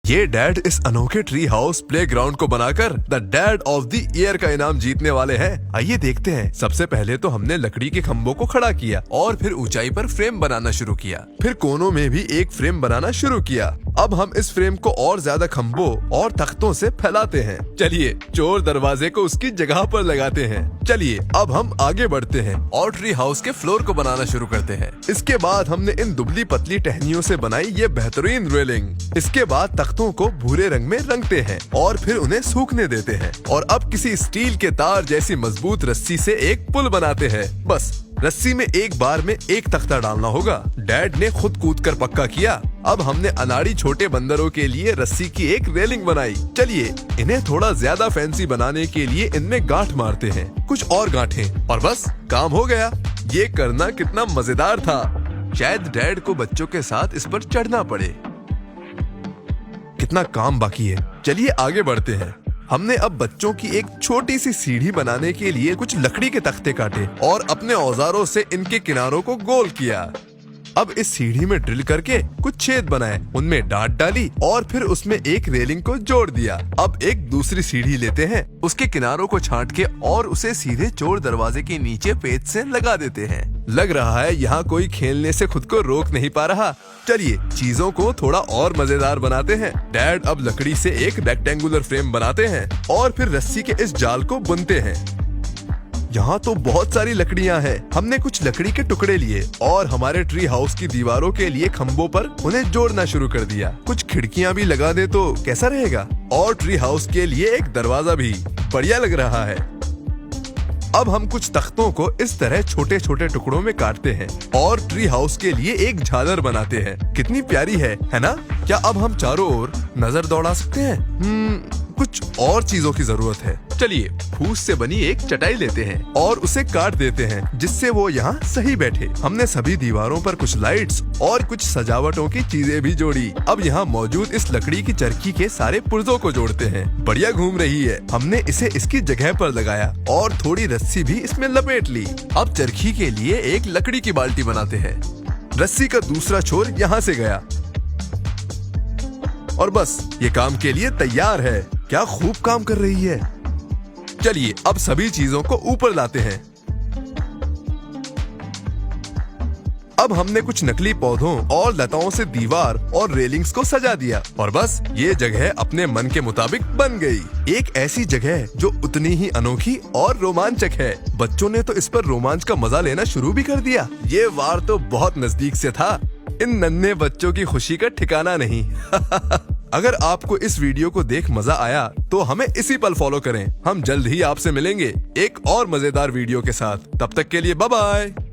ये डैड इस अनोखे ट्री हाउस प्लेग्राउंड को बनाकर the dad of the year का इनाम जीतने वाले हैं। आइए देखते हैं। सबसे पहले तो हमने लकड़ी के खंभों को खड़ा किया और फिर ऊंचाई पर फ्रेम बनाना शुरू किया। फिर कोनों में भी एक फ्रेम बनाना शुरू किया। अब हम इस फ्रेम को और ज्यादा खंभों और तख्तों से फैलाते हैं। चलिए चोर दरवाजे को उसकी जगह पर लगाते हैं। चलिए अब हम आगे बढ़ते हैं और ट्री हाउस के फ्लोर को बनाना शुरू करते हैं। इसके बाद हमने इन दुबली पतली टहनियों से बनाई ये बेहतरीन रेलिंग। इसके बाद तख्तों को भूरे रंग में रंगते हैं और फिर उन्हें सूखने देते हैं और अब किसी स्टील के तार जैसी मजबूत रस्सी से एक पुल बनाते हैं। बस रस्सी में एक बार में एक तख्ता डालना होगा। डैड ने खुद कूदकर पक्का किया। अब हमने अनाड़ी छोटे बंदरों के लिए रस्सी की एक रेलिंग बनाई। चलिए इन्हें थोड़ा ज्यादा फैंसी बनाने के लिए इनमें गांठ मारते हैं, कुछ और गांठें, और बस काम हो गया। ये करना कितना मजेदार था। शायद डैड को बच्चों के साथ इस पर चढ़ना पड़े। कितना काम बाकी है। चलिए आगे बढ़ते हैं। हमने अब बच्चों की एक छोटी सी सीढ़ी बनाने के लिए कुछ लकड़ी के तख्ते काटे और अपने औजारों से इनके किनारों को गोल किया। अब इस सीढ़ी में ड्रिल करके कुछ छेद बनाए, उनमें डाट डाली और फिर उसमें एक रेलिंग को जोड़ दिया। अब एक दूसरी सीढ़ी लेते हैं, उसके किनारों को छांट के और उसे सीधे चोर दरवाजे के नीचे पेच से लगा देते हैं। लग रहा है यहाँ कोई खेलने से खुद को रोक नहीं पा रहा। चलिए चीजों को थोड़ा और मजेदार बनाते हैं। डैड अब लकड़ी से एक रेक्टेंगुलर फ्रेम बनाते हैं और फिर रस्सी के इस जाल को बुनते हैं। यहाँ तो बहुत सारी लकड़ियाँ हैं। हमने कुछ लकड़ी के टुकड़े लिए और हमारे ट्री हाउस की दीवारों के लिए खंभों पर उन्हें जोड़ना शुरू कर दिया। कुछ खिड़कियाँ भी लगा दे तो कैसा रहेगा, और ट्री हाउस के लिए एक दरवाजा भी। बढ़िया लग रहा है। अब हम कुछ तख्तों को इस तरह छोटे छोटे टुकड़ों में काटते हैं और ट्री हाउस के लिए एक झालर बनाते हैं। कितनी प्यारी है ना? क्या अब हम चारों ओर नजर दौड़ा सकते हैं? कुछ और चीजों की जरूरत है। चलिए फूस से बनी एक चटाई लेते हैं और उसे काट देते हैं जिससे वो यहाँ सही बैठे। हमने सभी दीवारों पर कुछ लाइट्स और कुछ सजावटों की चीजें भी जोड़ी। अब यहाँ मौजूद इस लकड़ी की चरखी के सारे पुर्जों को जोड़ते हैं। बढ़िया घूम रही है। हमने इसे इसकी जगह पर लगाया और थोड़ी रस्सी भी इसमें लपेट ली। अब चरखी के लिए एक लकड़ी की बाल्टी बनाते हैं। रस्सी का दूसरा छोर यहाँ से गया और बस ये काम के लिए तैयार है। क्या खूब काम कर रही है। चलिए अब सभी चीजों को ऊपर लाते हैं। अब हमने कुछ नकली पौधों और लताओं से दीवार और रेलिंग्स को सजा दिया और बस ये जगह अपने मन के मुताबिक बन गई। एक ऐसी जगह जो उतनी ही अनोखी और रोमांचक है। बच्चों ने तो इस पर रोमांच का मजा लेना शुरू भी कर दिया। ये वार तो बहुत नजदीक से था। इन नन्हे बच्चों की खुशी का ठिकाना नहीं। अगर आपको इस वीडियो को देख मजा आया तो हमें इसी पल फॉलो करें। हम जल्द ही आपसे मिलेंगे एक और मजेदार वीडियो के साथ। तब तक के लिए बाय बाय।